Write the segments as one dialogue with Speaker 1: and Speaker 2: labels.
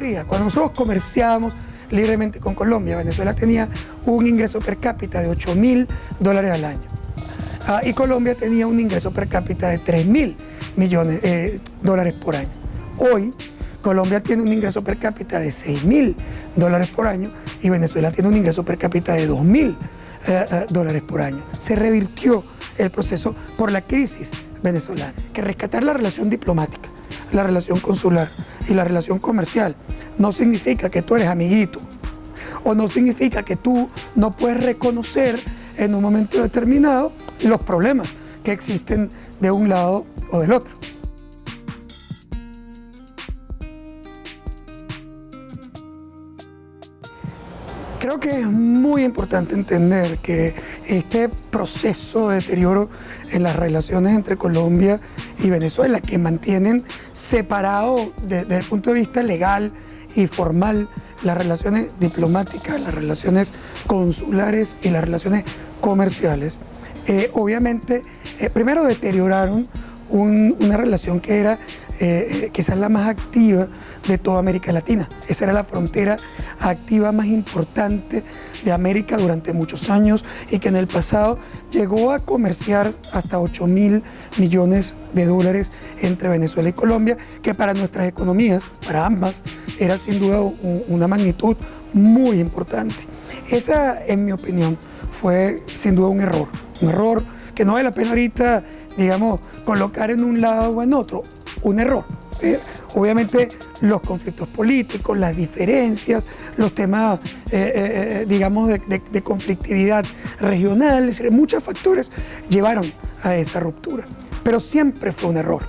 Speaker 1: ocurría? Cuando nosotros comerciábamos libremente con Colombia, Venezuela tenía un ingreso per cápita de $8.000 al año. Y Colombia tenía un ingreso per cápita de $3.000 millones por año. Hoy, Colombia tiene un ingreso per cápita de $6.000 por año y Venezuela tiene un ingreso per cápita de $2.000 por año. Se revirtió el proceso por la crisis venezolana. Que rescatar la relación diplomática, la relación consular y la relación comercial no significa que tú eres amiguito o no significa que tú no puedes reconocer en un momento determinado los problemas que existen de un lado o del otro. Creo que es muy importante entender que este proceso de deterioro en las relaciones entre Colombia y Venezuela, que mantienen separado desde el punto de vista legal y formal las relaciones diplomáticas, las relaciones consulares y las relaciones comerciales, obviamente, primero deterioraron una relación que era quizás la más activa de toda América Latina. Esa era la frontera activa más importante de América durante muchos años y que en el pasado llegó a comerciar hasta $8.000 millones entre Venezuela y Colombia, que para nuestras economías, para ambas, era sin duda una magnitud muy importante. Esa, en mi opinión, fue sin duda un error que no vale la pena ahorita, digamos, colocar en un lado o en otro, un error. Obviamente los conflictos políticos, las diferencias, los temas, digamos, de conflictividad regional, es decir, muchos factores llevaron a esa ruptura, pero siempre fue un error.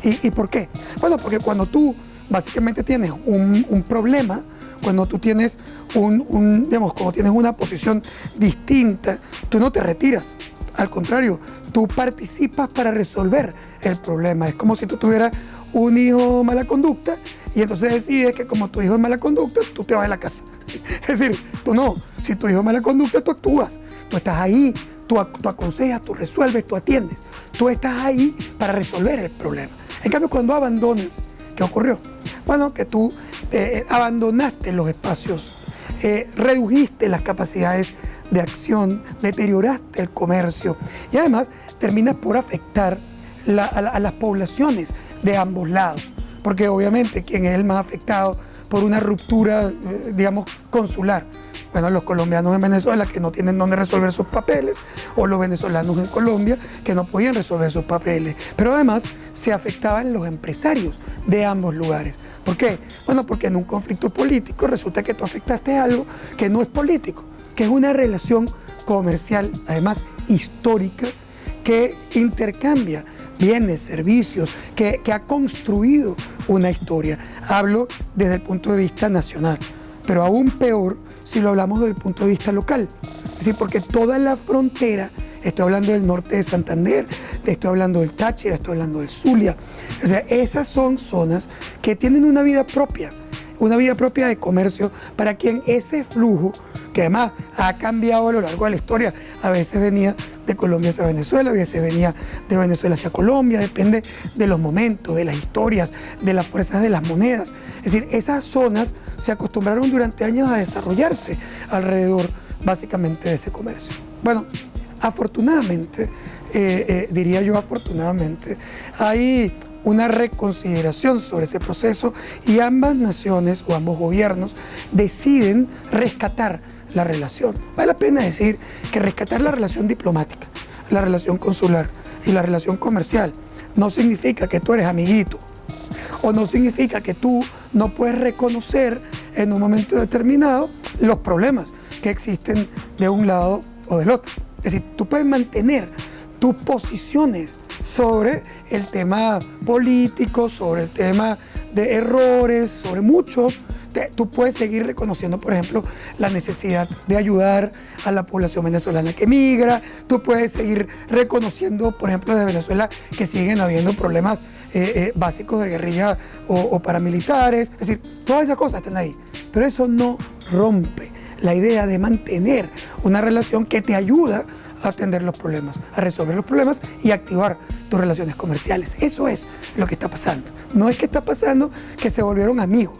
Speaker 1: ¿Y por qué? Bueno, porque cuando tú básicamente tienes un problema, cuando tú tienes digamos, cuando tienes una posición distinta, tú no te retiras. Al contrario, tú participas para resolver el problema. Es como si tú tuvieras un hijo de mala conducta y entonces decides que como tu hijo es mala conducta, tú te vas de la casa. Es decir, tú no. Si tu hijo es mala conducta, tú actúas. Tú estás ahí, tú aconsejas, tú resuelves, tú atiendes. Tú estás ahí para resolver el problema. En cambio, cuando abandonas, ¿qué ocurrió? Bueno, que tú abandonaste los espacios, redujiste las capacidades de acción, deterioraste el comercio y además terminas por afectar a las poblaciones de ambos lados, porque obviamente quien es el más afectado por una ruptura, digamos, consular, bueno, los colombianos en Venezuela que no tienen dónde resolver sus papeles, o los venezolanos en Colombia que no podían resolver sus papeles, pero además se afectaban los empresarios de ambos lugares. ¿Por qué? Bueno, porque en un conflicto político resulta que tú afectaste algo que no es político, que es una relación comercial, además histórica, que intercambia bienes, servicios, que ha construido una historia. Hablo desde el punto de vista nacional, pero aún peor si lo hablamos desde el punto de vista local. Es decir, porque toda la frontera, estoy hablando del norte de Santander, estoy hablando del Táchira, estoy hablando del Zulia, o sea, esas son zonas que tienen una vida propia de comercio para quien ese flujo, que además ha cambiado a lo largo de la historia, a veces venía de Colombia hacia Venezuela, a veces venía de Venezuela hacia Colombia, depende de los momentos, de las historias, de las fuerzas de las monedas. Es decir, esas zonas se acostumbraron durante años a desarrollarse alrededor básicamente de ese comercio. Bueno, afortunadamente, diría yo afortunadamente, hay una reconsideración sobre ese proceso y ambas naciones o ambos gobiernos deciden rescatar la relación. Vale la pena decir que rescatar la relación diplomática, la relación consular y la relación comercial no significa que tú eres amiguito o no significa que tú no puedes reconocer en un momento determinado los problemas que existen de un lado o del otro. Es decir, tú puedes mantener tus posiciones sobre el tema político, sobre el tema de errores, sobre muchos. Tú puedes seguir reconociendo, por ejemplo, la necesidad de ayudar a la población venezolana que migra. Tú puedes seguir reconociendo, por ejemplo, de Venezuela que siguen habiendo problemas básicos de guerrilla o paramilitares. Es decir, todas esas cosas están ahí. Pero eso no rompe la idea de mantener una relación que te ayuda a atender los problemas, a resolver los problemas y activar tus relaciones comerciales. Eso es lo que está pasando. No es que está pasando que se volvieron amigos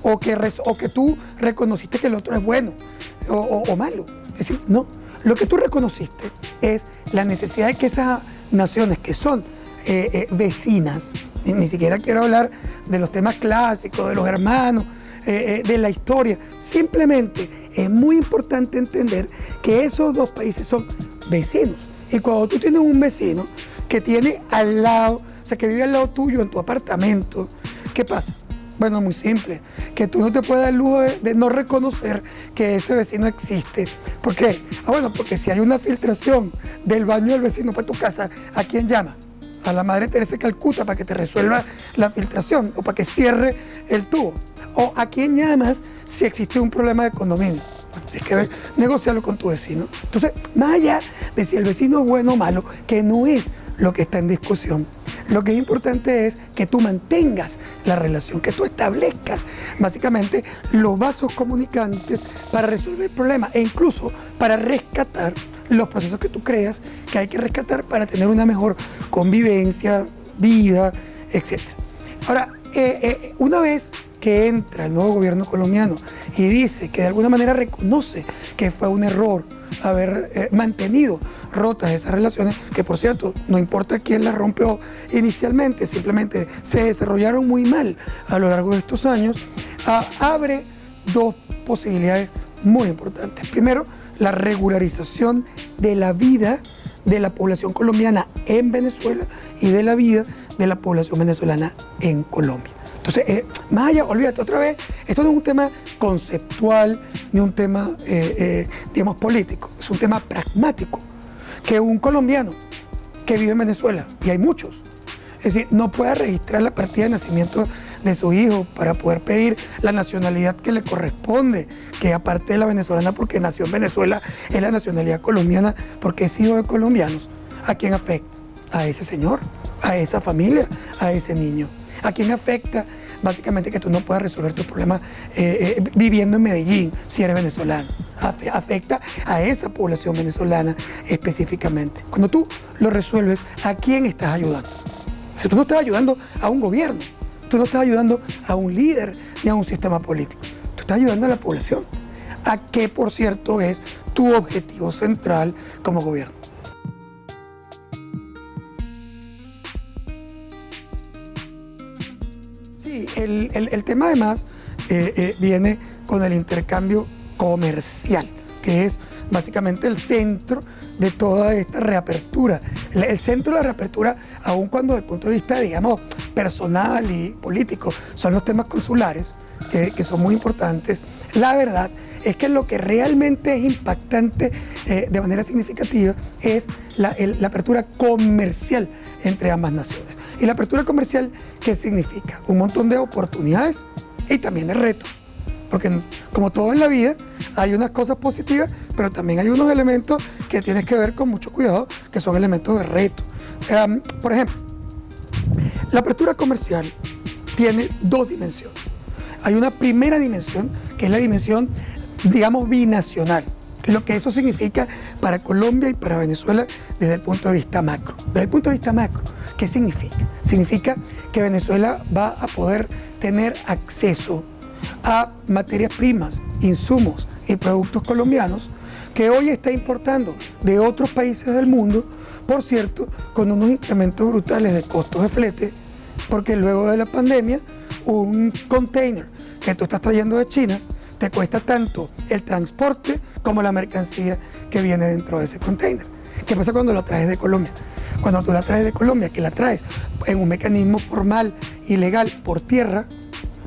Speaker 1: o que tú reconociste que el otro es bueno o malo. Es decir, no. Lo que tú reconociste es la necesidad de que esas naciones que son vecinas, ni siquiera quiero hablar de los temas clásicos, de los hermanos, de la historia, simplemente es muy importante entender que esos dos países son vecinos. Y cuando tú tienes un vecino que tiene al lado, o sea, que vive al lado tuyo en tu apartamento, ¿qué pasa? Bueno, muy simple, que tú no te puedes dar el lujo de no reconocer que ese vecino existe. ¿Por qué? Bueno, porque si hay una filtración del baño del vecino para tu casa, ¿a quién llama? A la Madre Teresa de Calcuta para que te resuelva la filtración o para que cierre el tubo. ¿O a quién llamas si existe un problema de condominio? Tienes que ver, negociarlo con tu vecino. Entonces, más allá de si el vecino es bueno o malo, que no es lo que está en discusión, lo que es importante es que tú mantengas la relación, que tú establezcas básicamente los vasos comunicantes para resolver el problema e incluso para rescatar los procesos que tú creas que hay que rescatar para tener una mejor convivencia, vida, etc. Ahora, una vez que entra el nuevo gobierno colombiano y dice que de alguna manera reconoce que fue un error haber mantenido rotas esas relaciones, que por cierto, no importa quién las rompió inicialmente, simplemente se desarrollaron muy mal a lo largo de estos años, abre dos posibilidades muy importantes. Primero, la regularización de la vida de la población colombiana en Venezuela y de la vida de la población venezolana en Colombia. Entonces, más allá, olvídate otra vez, esto no es un tema conceptual ni un tema, digamos, político, es un tema pragmático. Que un colombiano que vive en Venezuela, y hay muchos, es decir, no pueda registrar la partida de nacimiento de su hijo para poder pedir la nacionalidad que le corresponde, que aparte de la venezolana porque nació en Venezuela, es la nacionalidad colombiana porque es hijo de colombianos. ¿A quién afecta? A ese señor, a esa familia, a ese niño. ¿A quién afecta? Básicamente que tú no puedas resolver tus problemas viviendo en Medellín si eres venezolano. Afecta a esa población venezolana específicamente. Cuando tú lo resuelves, ¿a quién estás ayudando? Si tú no estás ayudando a un gobierno, tú no estás ayudando a un líder ni a un sistema político. Tú estás ayudando a la población, a que por cierto es tu objetivo central como gobierno. Sí, el tema además viene con el intercambio comercial, que es básicamente el centro de toda esta reapertura. El centro de la reapertura, aun cuando desde el punto de vista, digamos, personal y político, son los temas consulares, que son muy importantes. La verdad es que lo que realmente es impactante de manera significativa es la apertura comercial entre ambas naciones. Y la apertura comercial, ¿qué significa? Un montón de oportunidades y también de retos. Porque como todo en la vida, hay unas cosas positivas, pero también hay unos elementos que tienes que ver con mucho cuidado, que son elementos de reto. Por ejemplo, la apertura comercial tiene dos dimensiones. Hay una primera dimensión, que es la dimensión, digamos, binacional. Lo que eso significa para Colombia y para Venezuela desde el punto de vista macro. Desde el punto de vista macro, ¿qué significa? Significa que Venezuela va a poder tener acceso a materias primas, insumos y productos colombianos que hoy está importando de otros países del mundo, por cierto, con unos incrementos brutales de costos de flete, porque luego de la pandemia, un container que tú estás trayendo de China te cuesta tanto el transporte como la mercancía que viene dentro de ese container. ¿Qué pasa cuando lo traes de Colombia? Cuando tú la traes de Colombia, que la traes en un mecanismo formal y legal por tierra,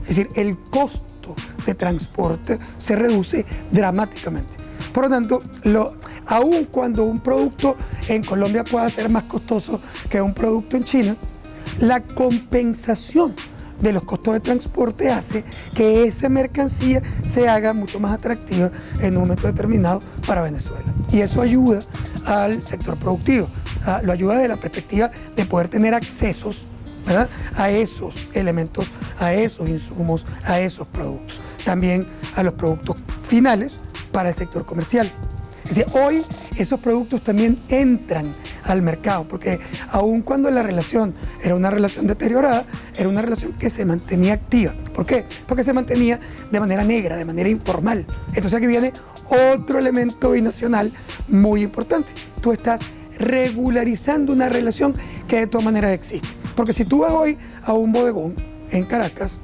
Speaker 1: es decir, el costo de transporte se reduce dramáticamente. Por lo tanto, aun cuando un producto en Colombia pueda ser más costoso que un producto en China, la compensación de los costos de transporte hace que esa mercancía se haga mucho más atractiva en un momento determinado para Venezuela. Y eso ayuda al sector productivo, lo ayuda desde la perspectiva de poder tener accesos, ¿verdad?, a esos elementos, a esos insumos, a esos productos. También a los productos finales para el sector comercial. Es decir, hoy esos productos también entran al mercado, porque aun cuando la relación era una relación deteriorada, era una relación que se mantenía activa. ¿Por qué? Porque se mantenía de manera negra, de manera informal. Entonces aquí viene otro elemento binacional muy importante. Tú estás regularizando una relación que de todas maneras existe. Porque si tú vas hoy a un bodegón en Caracas,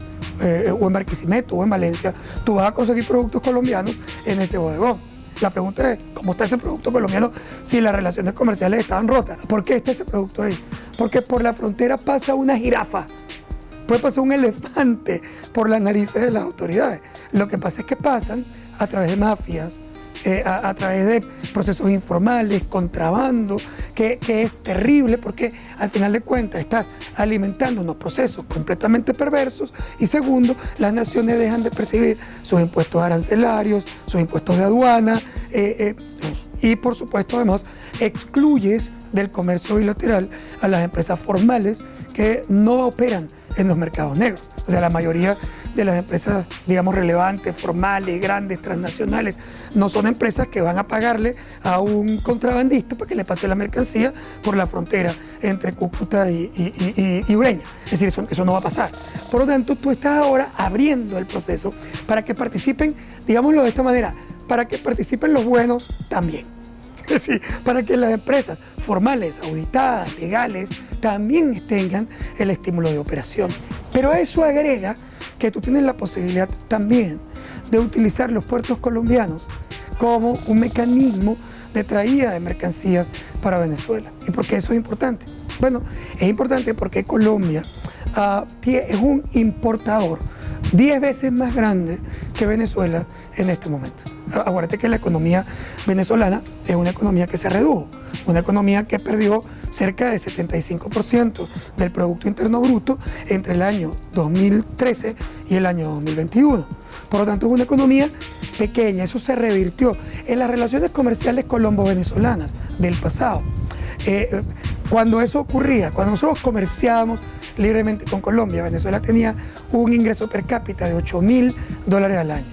Speaker 1: o en Barquisimeto, o en Valencia, tú vas a conseguir productos colombianos en ese bodegón. La pregunta es, ¿cómo está ese producto colombiano si las relaciones comerciales estaban rotas? ¿Por qué está ese producto ahí? Porque por la frontera pasa una jirafa, puede pasar un elefante por las narices de las autoridades. Lo que pasa es que pasan a través de mafias, a través de procesos informales, contrabando, que es terrible porque al final de cuentas estás alimentando unos procesos completamente perversos y segundo, las naciones dejan de percibir sus impuestos arancelarios, sus impuestos de aduana y por supuesto además excluyes del comercio bilateral a las empresas formales que no operan en los mercados negros. O sea, la mayoría de las empresas, digamos, relevantes, formales, grandes, transnacionales, no son empresas que van a pagarle a un contrabandista para que le pase la mercancía por la frontera entre Cúcuta y Ureña. Es decir, eso no va a pasar. Por lo tanto, tú estás ahora abriendo el proceso para que participen, digámoslo de esta manera, para que participen los buenos también. Es decir, para que las empresas formales, auditadas, legales, también tengan el estímulo de operación. Pero a eso agrega que tú tienes la posibilidad también de utilizar los puertos colombianos como un mecanismo de traída de mercancías para Venezuela. ¿Y por qué eso es importante? Bueno, es importante porque Colombia es un importador 10 veces más grande que Venezuela en este momento. Acuérdate que la economía venezolana es una economía que se redujo, una economía que perdió cerca del 75% del Producto Interno Bruto entre el año 2013 y el año 2021. Por lo tanto, es una economía pequeña. Eso se revirtió en las relaciones comerciales colombo-venezolanas del pasado. Cuando eso ocurría, cuando nosotros comerciábamos libremente con Colombia, Venezuela tenía un ingreso per cápita de $8.000 al año.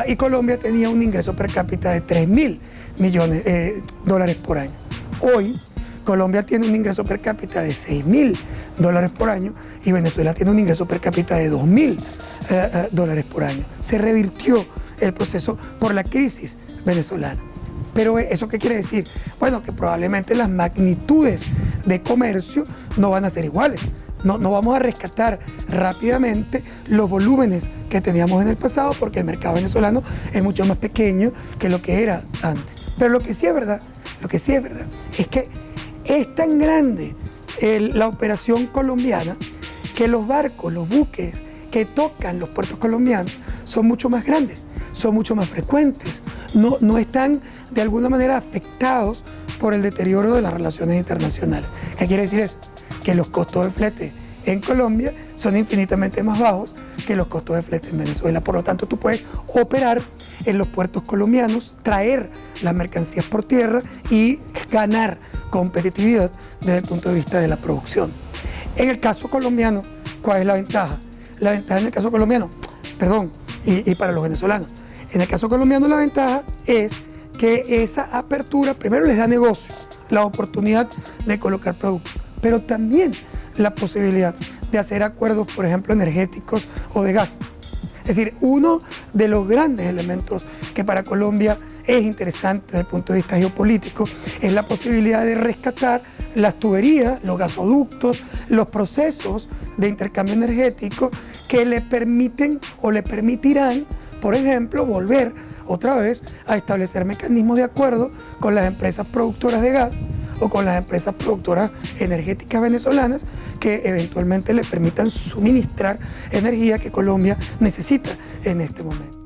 Speaker 1: Y Colombia tenía un ingreso per cápita de $3.000 millones por año. Hoy, Colombia tiene un ingreso per cápita de $6.000 por año y Venezuela tiene un ingreso per cápita de $2.000 por año. Se revirtió el proceso por la crisis venezolana. Pero ¿eso qué quiere decir? Bueno, que probablemente las magnitudes de comercio no van a ser iguales. No vamos a rescatar rápidamente los volúmenes que teníamos en el pasado porque el mercado venezolano es mucho más pequeño que lo que era antes. Pero lo que sí es verdad es que es tan grande la operación colombiana que los barcos, los buques que tocan los puertos colombianos son mucho más grandes, son mucho más frecuentes, no están de alguna manera afectados por el deterioro de las relaciones internacionales. ¿Qué quiere decir eso? Que los costos de flete en Colombia son infinitamente más bajos que los costos de flete en Venezuela. Por lo tanto, tú puedes operar en los puertos colombianos, traer las mercancías por tierra y ganar competitividad desde el punto de vista de la producción. En el caso colombiano, ¿cuál es la ventaja? La ventaja en el caso colombiano, y para los venezolanos, en el caso colombiano la ventaja es que esa apertura primero les da negocio, la oportunidad de colocar productos, pero también la posibilidad de hacer acuerdos, por ejemplo, energéticos o de gas. Es decir, uno de los grandes elementos que para Colombia es interesante desde el punto de vista geopolítico es la posibilidad de rescatar las tuberías, los gasoductos, los procesos de intercambio energético que le permiten o le permitirán, por ejemplo, volver otra vez a establecer mecanismos de acuerdo con las empresas productoras de gas o con las empresas productoras energéticas venezolanas que eventualmente le permitan suministrar energía que Colombia necesita en este momento.